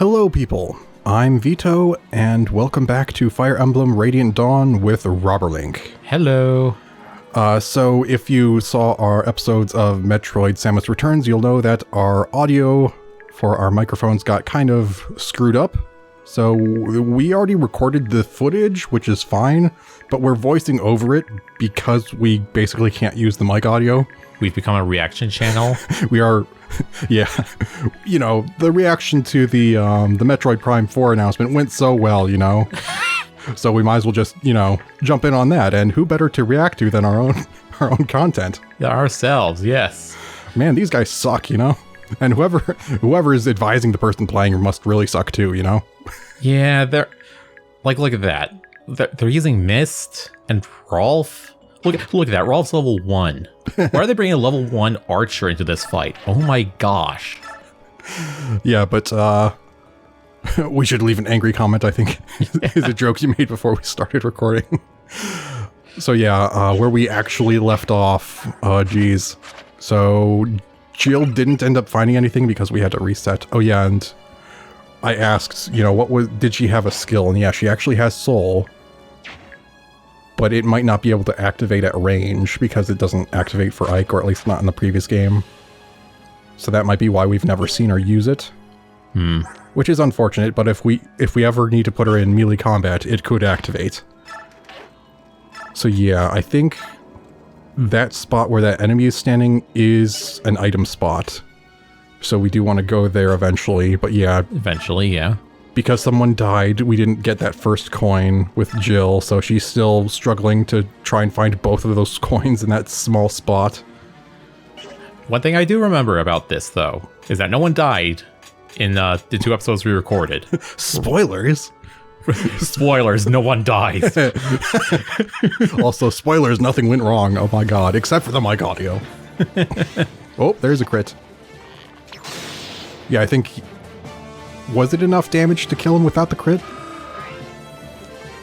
Hello people, I'm Vito, and welcome back to Fire Emblem Radiant Dawn with Robberlink. Hello. So if you saw our episodes of Metroid Samus Returns, you'll know that our audio for our microphones got kind of screwed up. So we already recorded the footage, which is fine, but we're voicing over it because we basically can't use the mic audio. We've become a reaction channel. We are, yeah. You know, the reaction to the Metroid Prime 4 announcement went so well, you know. So we might as well just, you know, jump in on that. And who better to react to than our own content? Yeah, ourselves, yes. Man, these guys suck, you know. And whoever is advising the person playing must really suck too, you know. Yeah, they're like, look at that. They're using Mist and Rolf. Look at that. Rolf's level 1. Why are they bringing a level 1 archer into this fight? Oh my gosh. Yeah, but we should leave an angry comment, I think, is a joke you made before we started recording. So yeah, where we actually left off, geez. So Jill didn't end up finding anything because we had to reset. Oh yeah, and I asked, you know, did she have a skill? And yeah, she actually has Soul. But it might not be able to activate at range because it doesn't activate for Ike, or at least not in the previous game. So that might be why we've never seen her use it. Which is unfortunate, but if we ever need to put her in melee combat, it could activate. So yeah, I think that spot where that enemy is standing is an item spot. So we do want to go there eventually, but yeah. Eventually, yeah. Because someone died, we didn't get that first coin with Jill, so she's still struggling to try and find both of those coins in that small spot. One thing I do remember about this, though, is that no one died in the 2 episodes we recorded. Spoilers! Spoilers, no one dies. Also, spoilers, nothing went wrong, oh my god, except for the mic audio. Oh, there's a crit. Yeah, I think... Was it enough damage to kill him without the crit?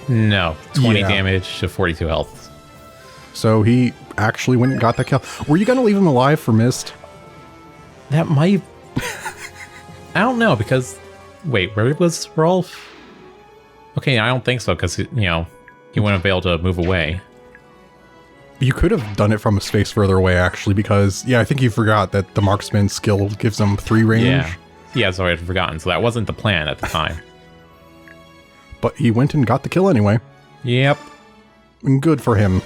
No, 20 damage to 42 health. So he actually went and got that kill. Were you going to leave him alive for Mist? That might... I don't know, because... Wait, where was Rolf? Okay, I don't think so, because, you know, he wouldn't be able to move away. You could have done it from a space further away, actually, because, yeah, I think you forgot that the marksman skill gives him 3 range. Yeah, so I had forgotten, so that wasn't the plan at the time. But he went and got the kill anyway. Yep. And good for him.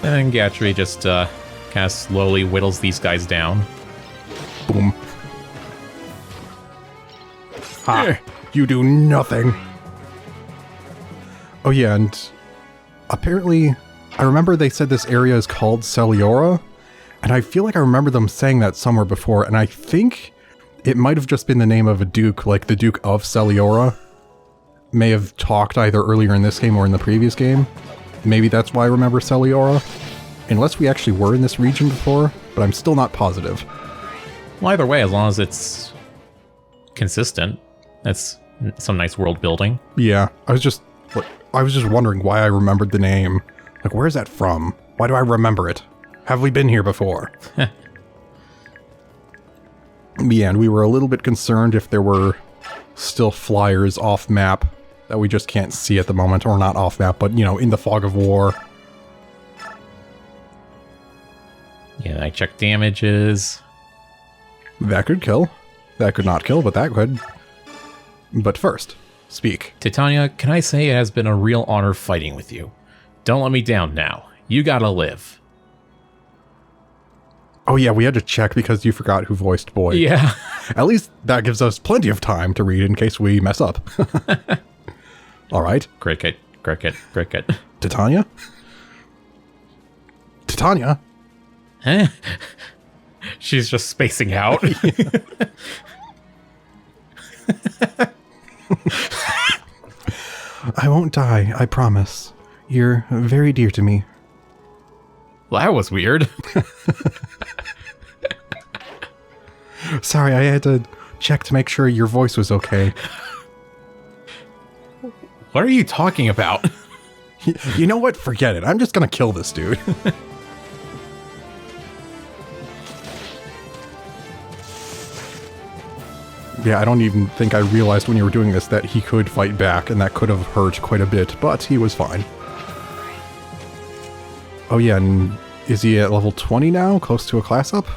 And Gatry just kind of slowly whittles these guys down. Boom. Ha! You do nothing. Oh yeah, and apparently, I remember they said this area is called Celiora, and I feel like I remember them saying that somewhere before, and I think it might have just been the name of a duke, like the Duke of Celiora. May have talked either earlier in this game or in the previous game. Maybe that's why I remember Celiora. Unless we actually were in this region before, but I'm still not positive. Well, either way, as long as it's consistent, that's some nice world building. Yeah, I was just wondering why I remembered the name. Like, where is that from? Why do I remember it? Have we been here before? Yeah, and we were a little bit concerned if there were still flyers off map that we just can't see at the moment, or not off map, but, you know, in the fog of war. Yeah, I check damages. That could kill. That could not kill, but that could. But first, speak. Titania, can I say it has been a real honor fighting with you? Don't let me down now. You gotta live. Oh yeah, we had to check because you forgot who voiced Boy. Yeah. At least that gives us plenty of time to read in case we mess up. All right. Cricket. Titania? Titania? Huh? She's just spacing out. I won't die, I promise. You're very dear to me. Well, that was weird. Sorry, I had to check to make sure your voice was okay. What are you talking about? You know what? Forget it. I'm just gonna kill this dude. Yeah, I don't even think I realized when you were doing this that he could fight back, and that could have hurt quite a bit, but he was fine. Oh yeah, and is he at level 20 now? Close to a class up?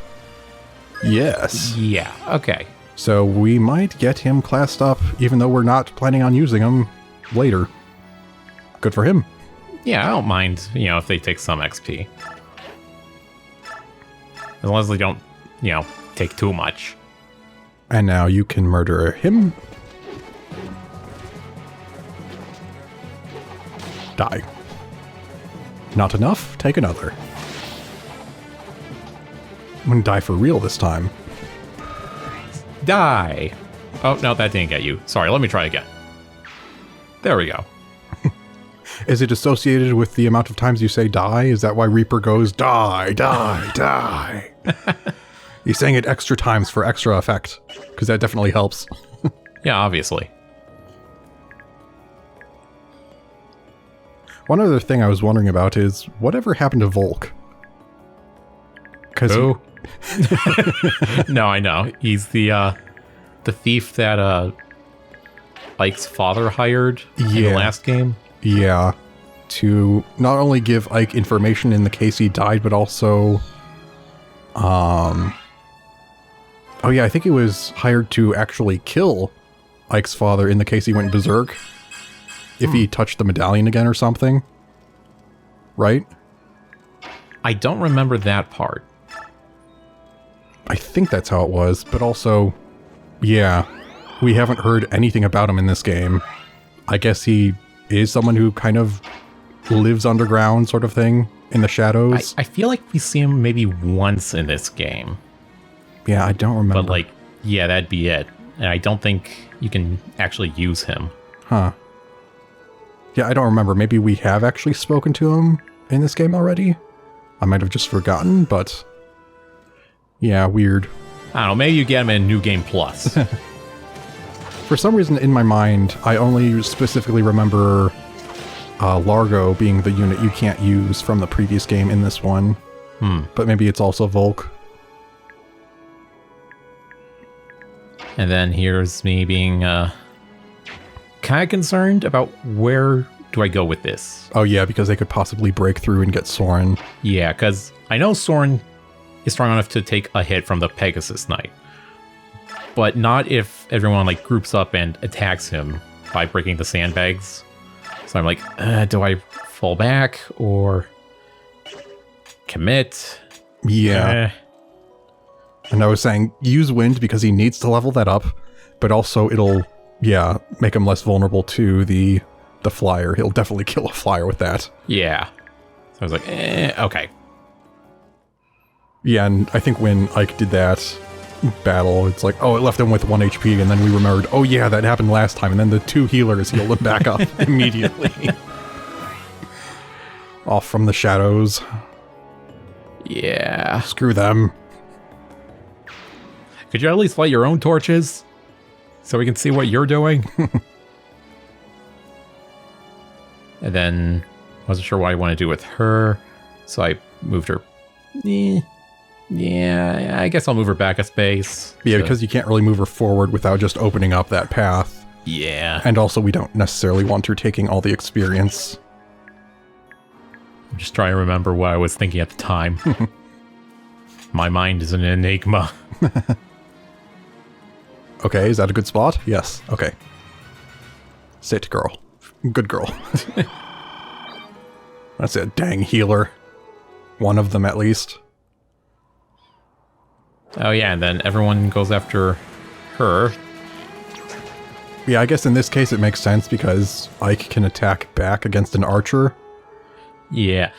Yes. Yeah, okay. So we might get him classed up, even though we're not planning on using him later. Good for him. Yeah, I don't mind, if they take some XP. As long as they don't, take too much. And now you can murder him. Die. Not enough? Take another. I'm gonna die for real this time. Die! Oh, no, that didn't get you. Sorry, let me try again. There we go. Is it associated with the amount of times you say die? Is that why Reaper goes die, die, die? He's saying it extra times for extra effect, because that definitely helps. Yeah, obviously. One other thing I was wondering about is, whatever happened to Volk? Who? No, I know. He's the thief that Ike's father hired in the last game. Yeah. To not only give Ike information in the case he died, but also... Oh yeah, I think he was hired to actually kill Ike's father in the case he went berserk. If he touched the medallion again or something. Right? I don't remember that part. I think that's how it was, but also, yeah, we haven't heard anything about him in this game. I guess he is someone who kind of lives underground sort of thing, in the shadows. I feel like we see him maybe once in this game. Yeah, I don't remember. But yeah, that'd be it. And I don't think you can actually use him. Huh. Yeah, I don't remember. Maybe we have actually spoken to him in this game already? I might have just forgotten, but... Yeah, weird. I don't know, maybe you get him in New Game Plus. For some reason in my mind, I only specifically remember Largo being the unit you can't use from the previous game in this one. But maybe it's also Volk. And then here's me being kind of concerned about where do I go with this. Oh yeah, because they could possibly break through and get Soren. Yeah, because I know Soren is strong enough to take a hit from the Pegasus Knight. But not if everyone groups up and attacks him by breaking the sandbags. So I'm like, do I fall back or commit? Yeah. And I was saying, use wind because he needs to level that up, but also it'll, make him less vulnerable to the flyer. He'll definitely kill a flyer with that. Yeah. So I was like, okay. Yeah, and I think when Ike did that battle, it's like, oh, it left him with 1 HP, and then we remembered, oh yeah, that happened last time, and then the 2 healers healed him back up immediately. Off from the shadows. Yeah. Screw them. Could you at least light your own torches? So we can see what you're doing? And then, wasn't sure what I want to do with her, so I moved her. Yeah, I guess I'll move her back a space. Yeah, because you can't really move her forward without just opening up that path. Yeah. And also we don't necessarily want her taking all the experience. I'm just trying to remember what I was thinking at the time. My mind is an enigma. Okay, is that a good spot? Yes, okay. Sit, girl. Good girl. That's a dang healer. One of them, at least. Oh yeah, and then everyone goes after her. Yeah, I guess in this case it makes sense because Ike can attack back against an archer. Yeah.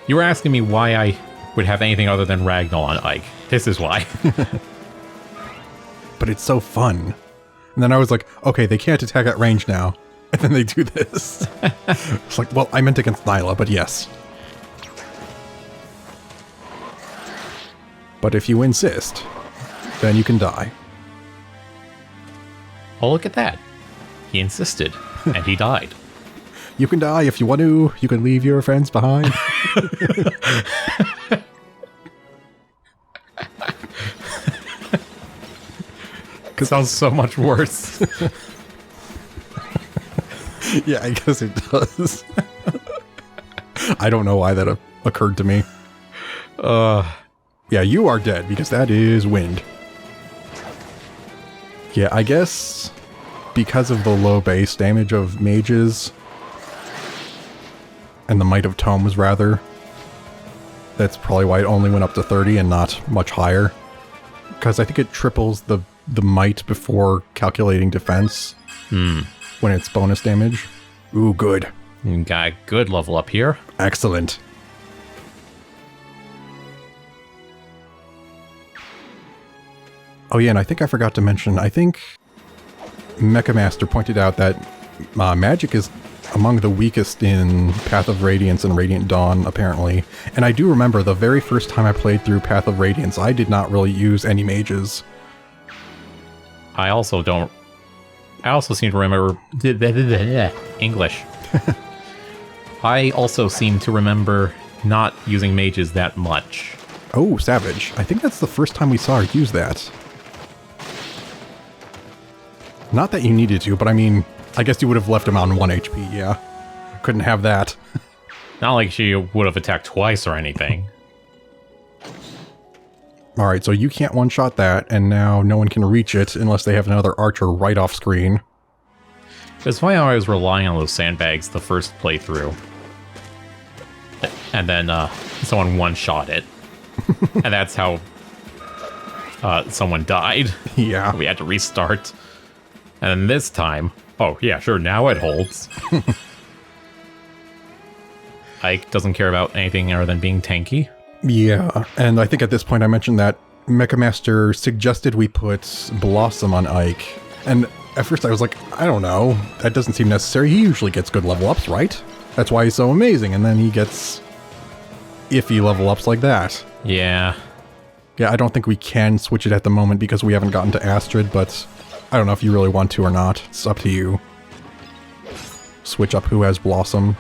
You were asking me why I would have anything other than Ragnall on Ike. This is why. But it's so fun. And then I was like, okay, they can't attack at range now. And then they do this. It's like, well, I meant against Nyla, but yes. But if you insist, then you can die. Oh, look at that. He insisted, and he died. You can die if you want to. You can leave your friends behind. sounds so much worse. Yeah, I guess it does. I don't know why that occurred to me. Yeah, you are dead because that is wind. Yeah, I guess because of the low base damage of mages and the might of tomes, rather, that's probably why it only went up to 30 and not much higher. Because I think it triples the might before calculating defense when it's bonus damage. Ooh, good. You got a good level up here. Excellent. Oh yeah, and I think I forgot to mention, I think Mecha Master pointed out that magic is among the weakest in Path of Radiance and Radiant Dawn, apparently. And I do remember the very first time I played through Path of Radiance, I did not really use any mages. I also seem to remember English. I also seem to remember not using mages that much. Oh, Savage. I think that's the first time we saw her use that. Not that you needed to, but I mean, I guess you would have left him on 1 HP, yeah. Couldn't have that. Not like she would have attacked twice or anything. Alright, so you can't one-shot that, and now no one can reach it unless they have another archer right off screen. It's funny how I was relying on those sandbags the first playthrough. And then someone one-shot it. And that's how someone died. Yeah. We had to restart. And then this time, oh yeah, sure, now it holds. Ike doesn't care about anything other than being tanky. Yeah, and I think at this point I mentioned that Mecha Master suggested we put Blossom on Ike. And at first I was like, I don't know, that doesn't seem necessary. He usually gets good level ups, right? That's why he's so amazing, and then he gets iffy level ups like that. Yeah. Yeah, I don't think we can switch it at the moment because we haven't gotten to Astrid, but I don't know if you really want to or not. It's up to you. Switch up who has Blossom.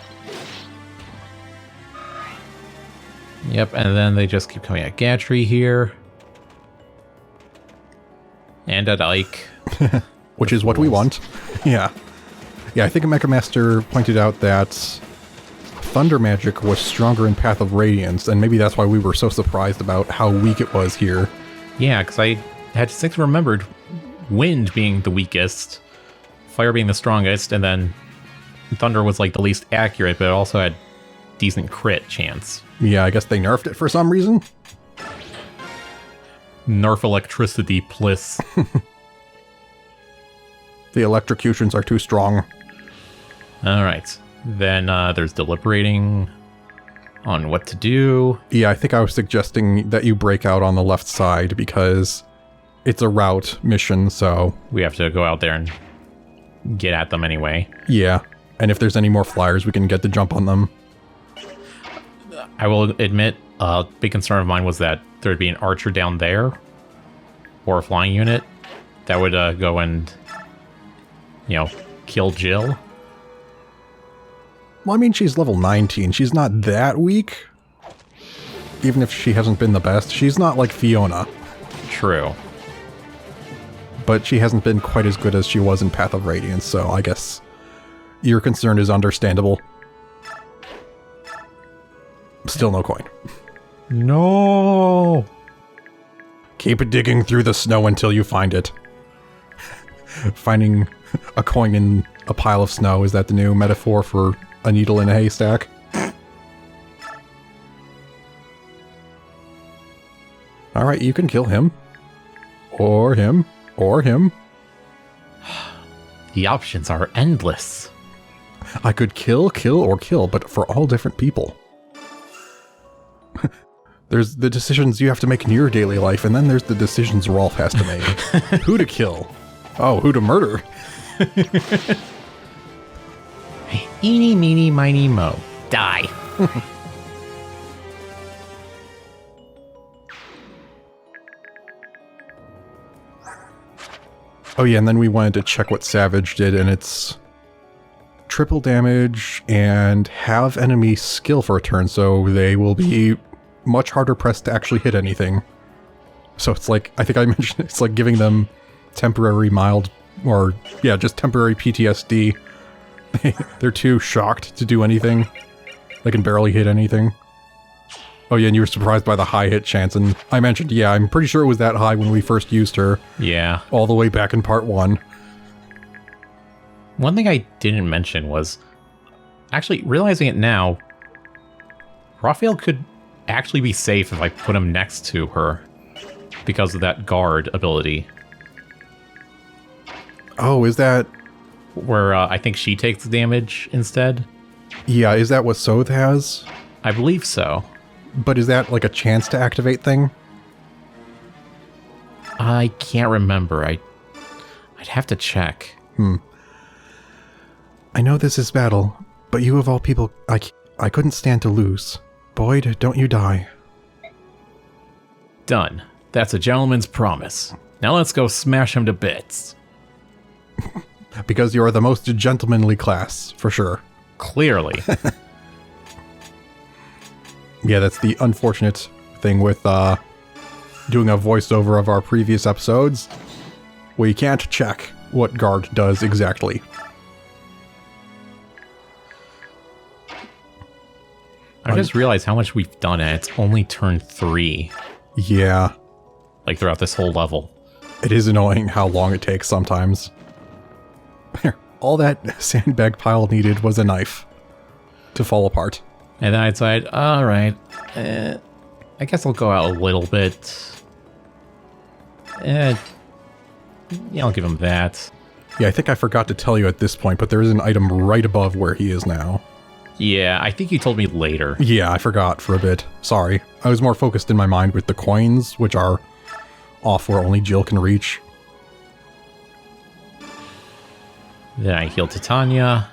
Yep, and then they just keep coming at Gatry here. And at Ike. Which is what we want. Yeah. Yeah, I think Mecha Master pointed out that Thunder Magic was stronger in Path of Radiance, and maybe that's why we were so surprised about how weak it was here. Yeah, because I had distinctly remembered Wind being the weakest, Fire being the strongest, and then Thunder was like the least accurate, but it also had decent crit chance. Yeah, I guess they nerfed it for some reason. Nerf electricity, bliss. The electrocutions are too strong. Alright. Then there's deliberating on what to do. Yeah, I think I was suggesting that you break out on the left side because it's a route mission, so... We have to go out there and get at them anyway. Yeah, and if there's any more flyers, we can get the jump on them. I will admit, a big concern of mine was that there'd be an archer down there, or a flying unit, that would go and, you know, kill Jill. Well, I mean, she's level 19. She's not that weak. Even if she hasn't been the best. She's not like Fiona. True. But she hasn't been quite as good as she was in Path of Radiance, so I guess your concern is understandable. Still no coin. No! Keep digging through the snow until you find it. Finding a coin in a pile of snow, is that the new metaphor for a needle in a haystack? Alright, you can kill him. Or him. Or him. The options are endless. I could kill, or kill, but for all different people. There's the decisions you have to make in your daily life, and then there's the decisions Rolf has to make. Who to kill? Oh, who to murder? Eeny, meeny, miny, mo. Die. Oh yeah, and then we wanted to check what Savage did, and it's triple damage and have enemy skill for a turn, so they will be much harder pressed to actually hit anything. So it's like, I think I mentioned, it's like giving them temporary mild, or yeah, just temporary PTSD. They're too shocked to do anything. They can barely hit anything. Oh yeah, and you were surprised by the high hit chance, and I mentioned, yeah, I'm pretty sure it was that high when we first used her. Yeah. All the way back in part 1. One thing I didn't mention was, actually, realizing it now, Raphael could actually be safe if I put him next to her because of that guard ability. Oh, is that... Where I think she takes the damage instead? Yeah, is that what Soth has? I believe so. But is that like a chance to activate thing? I can't remember. I'd have to check. I know this is battle, but you of all people, I couldn't stand to lose. Boyd, don't you die. Done. That's a gentleman's promise. Now let's go smash him to bits. Because you're the most gentlemanly class, for sure. Clearly. Yeah, that's the unfortunate thing with doing a voiceover of our previous episodes. We can't check what guard does exactly. I just realized how much we've done, and it's only turn 3. Yeah. Like, throughout this whole level. It is annoying how long it takes sometimes. All that sandbag pile needed was a knife to fall apart. And then I decided, alright, I guess I'll go out a little bit. Yeah, I'll give him that. Yeah, I think I forgot to tell you at this point, but there is an item right above where he is now. Yeah, I think you told me later. Yeah, I forgot for a bit. Sorry. I was more focused in my mind with the coins, which are off where only Jill can reach. Then I heal Titania.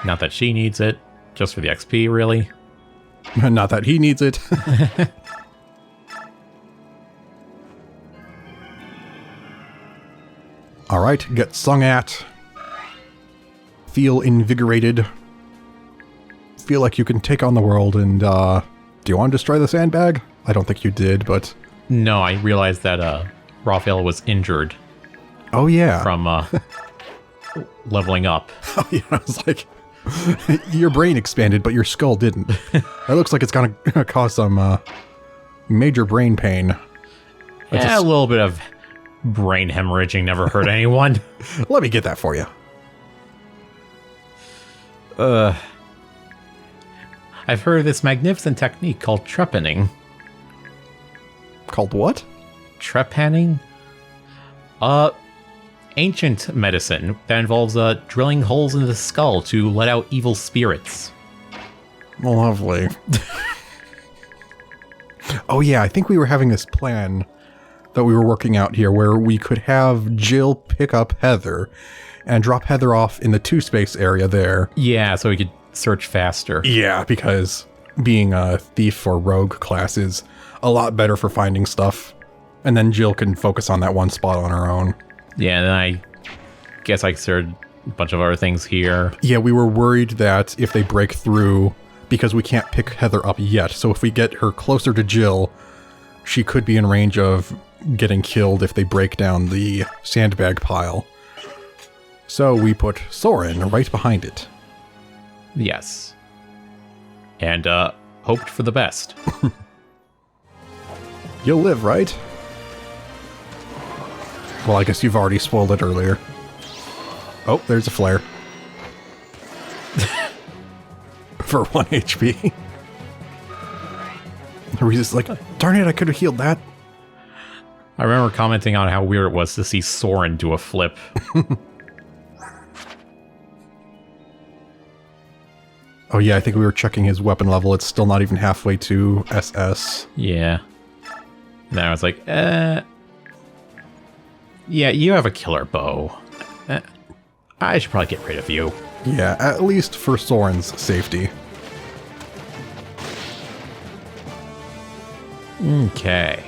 Not that she needs it. Just for the XP, really. Not that he needs it. Alright, get sung at. Feel invigorated. Feel like you can take on the world, and do you want to destroy the sandbag? I don't think you did, but... No, I realized that Raphael was injured. Oh yeah. From leveling up. Oh yeah, I was like... Your brain expanded, but your skull didn't. That looks like it's gonna cause some major brain pain. Yeah, a little bit of brain hemorrhaging never hurt anyone. Let me get that for you. I've heard of this magnificent technique called trepanning. Called what? Trepanning? Ancient medicine that involves drilling holes in the skull to let out evil spirits. Lovely. Oh yeah, I think we were having this plan that we were working out here where we could have Jill pick up Heather and drop Heather off in the 2-space area there. Yeah, so we could search faster. Yeah, because being a thief or rogue class is a lot better for finding stuff. And then Jill can focus on that one spot on her own. Yeah, and then I guess I started a bunch of other things here. Yeah, we were worried that if they break through, because we can't pick Heather up yet, so if we get her closer to Jill, she could be in range of getting killed if they break down the sandbag pile. So we put Soren right behind it. Yes. And hoped for the best. You'll live, right? Well, I guess you've already spoiled it earlier. Oh, there's a flare. For 1 HP. Reese's like, darn it, I could have healed that. I remember commenting on how weird it was to see Soren do a flip. Oh yeah, I think we were checking his weapon level. It's still not even halfway to SS. Yeah. And then I was like, yeah, you have a killer bow. I should probably get rid of you. Yeah, at least for Soren's safety. Okay.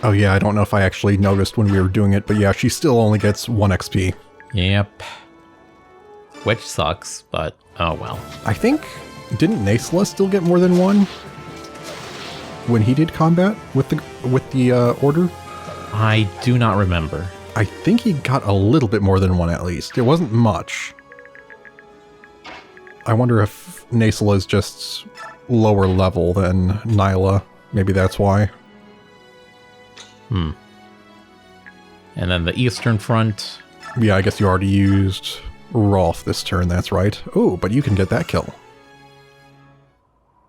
Oh yeah, I don't know if I actually noticed when we were doing it, but yeah, she still only gets 1 XP. Yep. Which sucks, but oh well. I think, didn't Nasla still get more than 1? when he did combat with the order? I do not remember. I think he got a little bit more than one at least. It wasn't much. I wonder if Nasal is just lower level than Nyla. Maybe that's why. And then the Eastern Front. Yeah, I guess you already used Rolf this turn, that's right. Oh, but you can get that kill.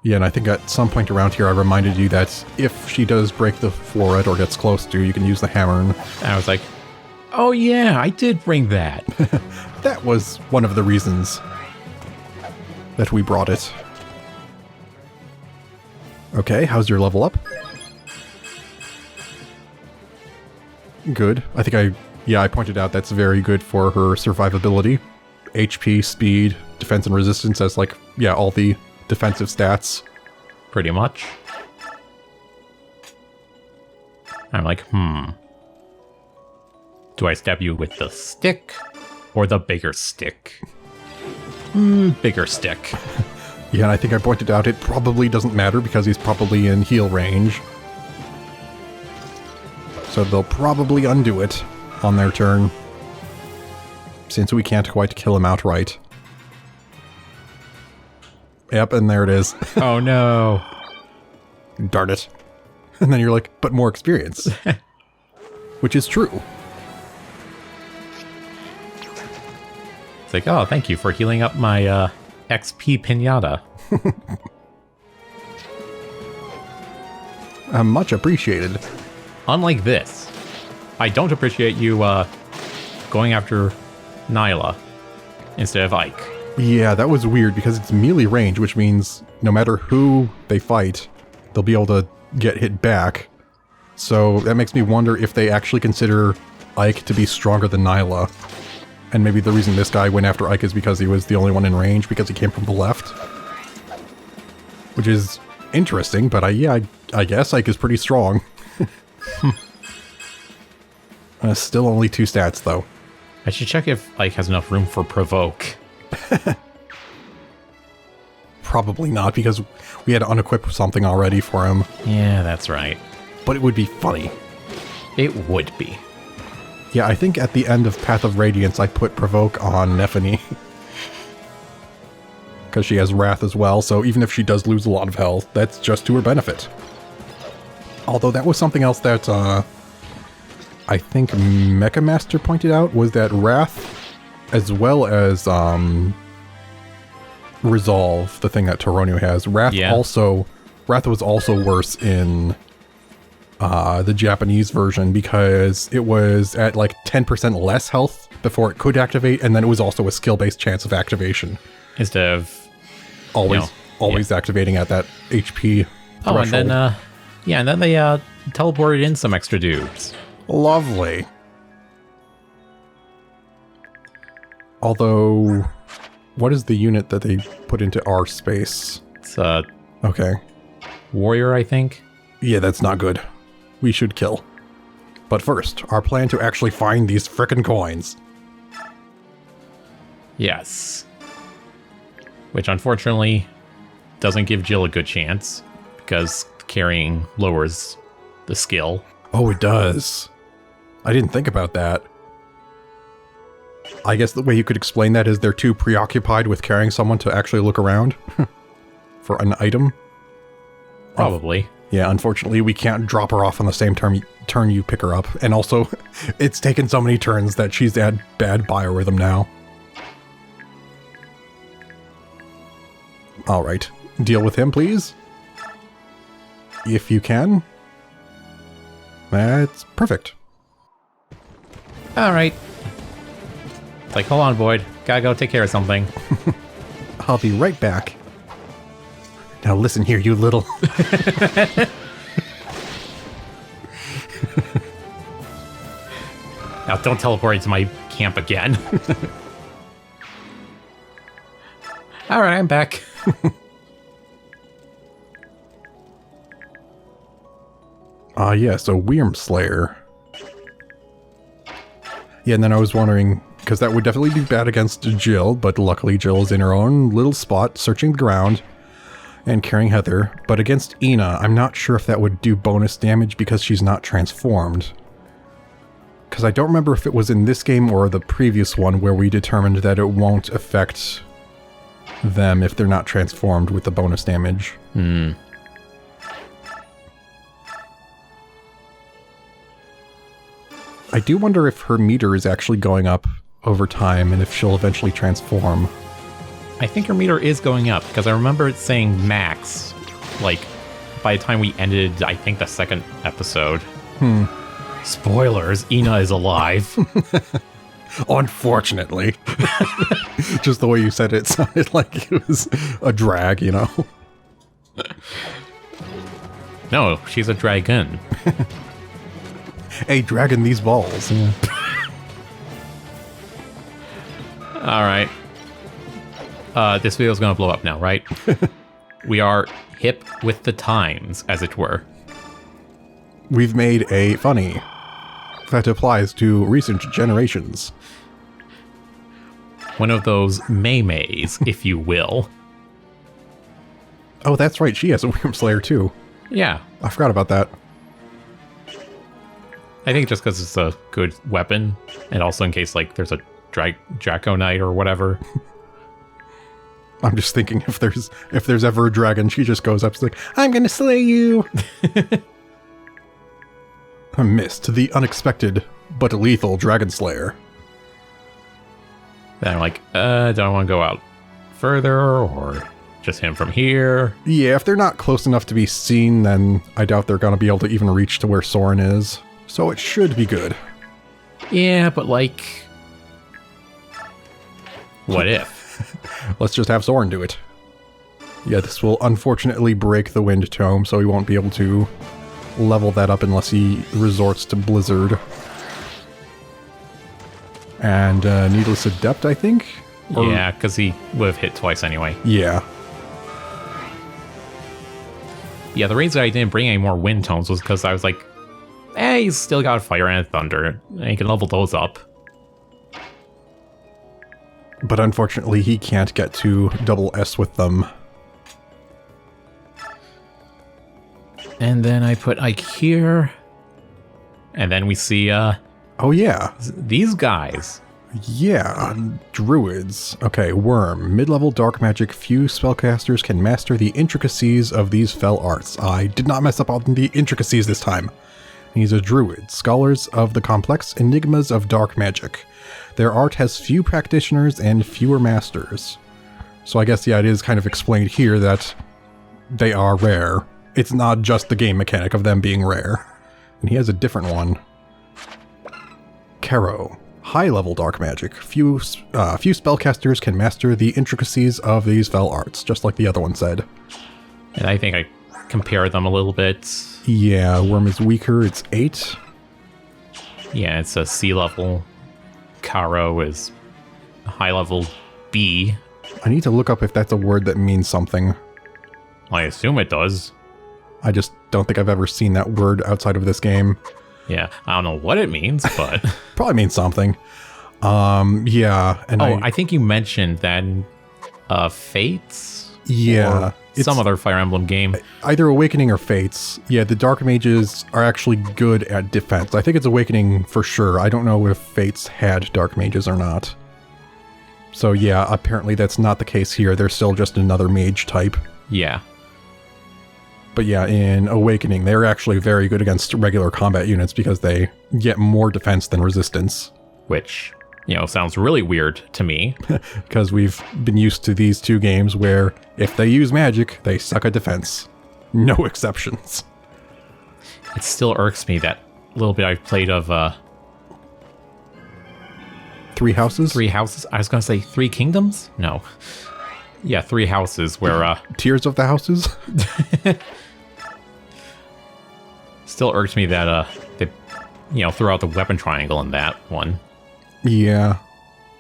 Yeah, and I think at some point around here I reminded you that if she does break the floret or gets close to, you can use the hammer. And I was like, oh yeah, I did bring that. that was one of the reasons that we brought it. Okay, how's your level up? Good. I think I pointed out that's very good for her survivability. HP, speed, defense and resistance as like, yeah, all the defensive stats. Pretty much. I'm like, do I stab you with the stick or the bigger stick? Bigger stick. Yeah, and I think I pointed out it probably doesn't matter because he's probably in heal range. So they'll probably undo it on their turn, since we can't quite kill him outright. Yep, and there it is. Oh no. Darn it. And then you're like, but more experience. Which is true. It's like, oh, thank you for healing up my XP pinata. Much appreciated. Unlike this, I don't appreciate you going after Nyla instead of Ike. Yeah, that was weird because it's melee range, which means no matter who they fight, they'll be able to get hit back. So that makes me wonder if they actually consider Ike to be stronger than Nyla. And maybe the reason this guy went after Ike is because he was the only one in range because he came from the left. Which is interesting, but I guess Ike is pretty strong. Still only 2 stats, though. I should check if Ike has enough room for provoke. Probably not, because we had to unequip something already for him. Yeah, that's right. But it would be funny. It would be. Yeah, I think at the end of Path of Radiance, I put Provoke on Nephany. Because she has Wrath as well, so even if she does lose a lot of health, that's just to her benefit. Although that was something else that I think Mecha Master pointed out, was that Wrath, as well as Resolve, the thing that Toronio has, Wrath was also worse in the Japanese version because it was at like 10% less health before it could activate, and then it was also a skill-based chance of activation. Instead of always activating at that HP threshold. Oh, and then and then they teleported in some extra dudes. Lovely. Although, what is the unit that they put into our space? It's okay. Warrior, I think. Yeah, that's not good. We should kill. But first, our plan to actually find these frickin' coins. Yes. Which unfortunately doesn't give Jill a good chance, because carrying lowers the skill. Oh, it does. I didn't think about that. I guess the way you could explain that is they're too preoccupied with carrying someone to actually look around for an item. Probably. Yeah, unfortunately, we can't drop her off on the same turn you pick her up. And also, it's taken so many turns that she's at bad biorhythm now. Alright, deal with him, please. If you can. That's perfect. Alright. It's like, hold on, Boyd. Gotta go take care of something. I'll be right back. Now listen here, you little... Now don't teleport into my camp again. Alright, I'm back. Yeah, so Wyrm Slayer. Yeah, and then I was wondering, because that would definitely be bad against Jill, but luckily Jill is in her own little spot, searching the ground. and carrying Heather, but against Ina, I'm not sure if that would do bonus damage because she's not transformed. Because I don't remember if it was in this game or the previous one where we determined that it won't affect them if they're not transformed with the bonus damage. I do wonder if her meter is actually going up over time and if she'll eventually transform. I think her meter is going up, because I remember it saying max, like, by the time we ended, I think, the second episode. Spoilers, Ina is alive. Unfortunately. Just the way you said it sounded like it was a drag, you know? No, she's a dragon. Hey, dragging these balls. Yeah. Alright. This video's gonna blow up now, right? We are hip with the times, as it were. We've made a funny that applies to recent generations. One of those May-Mays, if you will. Oh, that's right. She has a Worm Slayer, too. Yeah. I forgot about that. I think just because it's a good weapon, and also in case, like, there's a Draco Knight or whatever. I'm just thinking if there's ever a dragon, she just goes up and is like, I'm gonna slay you! I missed the unexpected but lethal Dragon Slayer. Then I'm like, do I want to go out further, or just him from here? Yeah, if they're not close enough to be seen, then I doubt they're gonna be able to even reach to where Soren is. So it should be good. Yeah, but like... what if? Let's just have Soren do it. Yeah, this will unfortunately break the wind tome, so he won't be able to level that up unless he resorts to Blizzard. And Needless Adept, I think? Yeah, because he would have hit twice anyway. Yeah. Yeah, the reason I didn't bring any more wind tomes was because I was like, he's still got fire and thunder, and he can level those up. But unfortunately, he can't get to double S with them. And then I put Ike here. And then we see, oh yeah. these guys. Yeah, druids. Okay, Worm. Mid-level dark magic. Few spellcasters can master the intricacies of these fell arts. I did not mess up on the intricacies this time. He's a druid. Scholars of the complex enigmas of dark magic. Their art has few practitioners and fewer masters. So I guess, yeah, it is kind of explained here that they are rare. It's not just the game mechanic of them being rare. And he has a different one. Caro. High-level dark magic. Few spellcasters can master the intricacies of these fell arts, just like the other one said. And I think I compared them a little bit. Yeah, Worm is weaker. It's 8. Yeah, it's a C level. Caro is high level B. I need to look up if that's a word that means something. I assume it does. I just don't think I've ever seen that word outside of this game. Yeah, I don't know what it means, but... Probably means something. Yeah. And I think you mentioned that Fates? Yeah. Some other Fire Emblem game. Either Awakening or Fates. Yeah, the Dark Mages are actually good at defense. I think it's Awakening for sure. I don't know if Fates had Dark Mages or not. So yeah, apparently that's not the case here. They're still just another mage type. Yeah. But yeah, in Awakening, they're actually very good against regular combat units because they get more defense than resistance. Which, you know, sounds really weird to me. Because we've been used to these two games where if they use magic, they suck at defense. No exceptions. It still irks me that little bit I've played of... Three Houses? Three Houses? I was going to say Three Kingdoms? No. Yeah, Three Houses where... Tears of the Houses? Still irks me that they, you know, threw out the weapon triangle in that one. Yeah.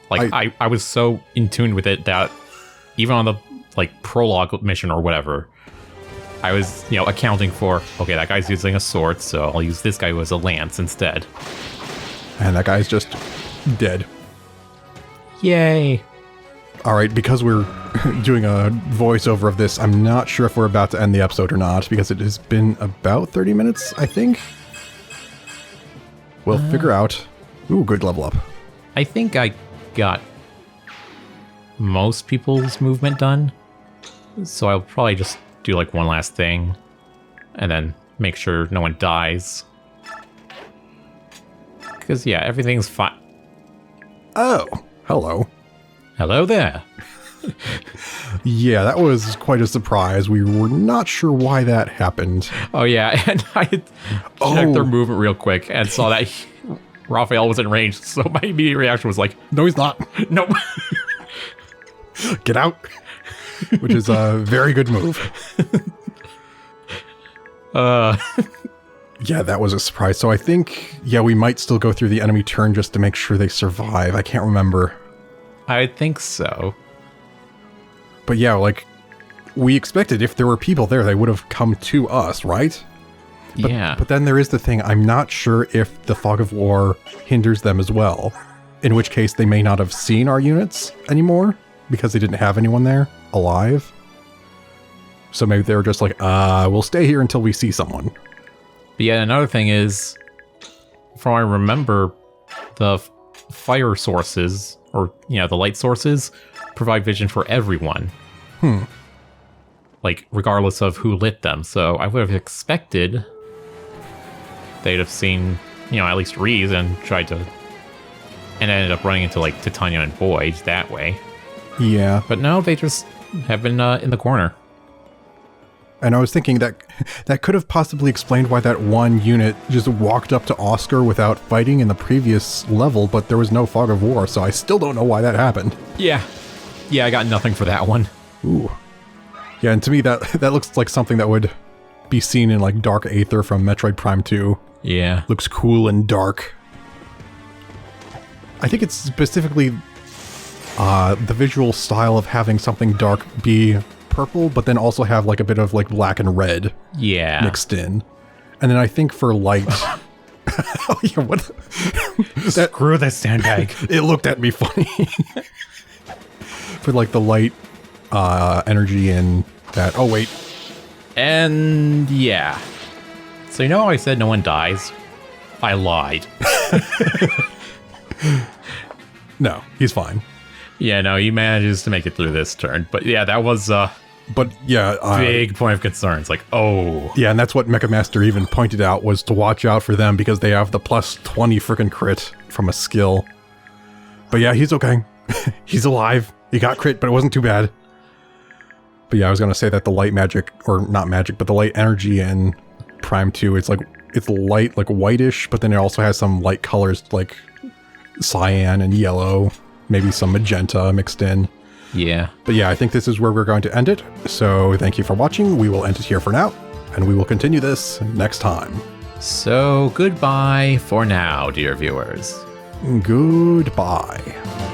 Like, I was so in tune with it that even on the, like, prologue mission or whatever, I was, you know, accounting for, okay, that guy's using a sword, so I'll use this guy who has a lance instead. And that guy's just dead. Yay. All right, because we're doing a voiceover of this, I'm not sure if we're about to end the episode or not, because it has been about 30 minutes, I think. We'll figure out. Ooh, good level up. I think I got most people's movement done. So I'll probably just do like one last thing and then make sure no one dies. Because, yeah, everything's fine. Oh, hello. Hello there. Yeah, that was quite a surprise. We were not sure why that happened. Oh, yeah, and I checked their movement real quick and saw that Raphael was in range, so my immediate reaction was like, No, he's not. nope. Get out. Which is a very good move. Yeah, that was a surprise. So I think, yeah, we might still go through the enemy turn just to make sure they survive. I can't remember. I think so. But yeah, like, we expected if there were people there, they would have come to us, right? But, Yeah. But then there is the thing, I'm not sure if the fog of war hinders them as well. In which case, they may not have seen our units anymore because they didn't have anyone there alive. So maybe they were just like, we'll stay here until we see someone. But yeah, another thing is, from what I remember, the fire sources, or, you know, the light sources, provide vision for everyone. Like, regardless of who lit them. So I would have expected they'd have seen, you know, at least Reese and tried to... And ended up running into, like, Titania and Void that way. Yeah. But no, they just have been in the corner. And I was thinking that that could have possibly explained why that one unit just walked up to Oscar without fighting in the previous level, but there was no fog of war, so I still don't know why that happened. Yeah. Yeah, I got nothing for that one. Ooh. Yeah, and to me that looks like something that would be seen in like Dark Aether from Metroid Prime 2. Yeah. Looks cool and dark. I think it's specifically the visual style of having something dark be purple, but then also have like a bit of like black and red mixed in. And then I think for light... oh yeah, what? Screw that sandbag. It looked at me funny. For like the light energy and that... Oh wait. And yeah. So you know how I said no one dies? I lied. No, he's fine. Yeah, no, he manages to make it through this turn. But yeah, that was But yeah, big point of concern. It's like, oh. Yeah, and that's what Mecha Master even pointed out, was to watch out for them because they have the plus 20 frickin' crit from a skill. But yeah, he's okay. He's alive. He got crit, but it wasn't too bad. But yeah, I was gonna say that the light magic, or not magic, but the light energy in Prime 2, it's light, like whitish, but then it also has some light colors like cyan and yellow, maybe some magenta mixed in. Yeah. But yeah, I think this is where we're going to end it. So thank you for watching. We will end it here for now, and we will continue this next time. So goodbye for now, dear viewers. Goodbye.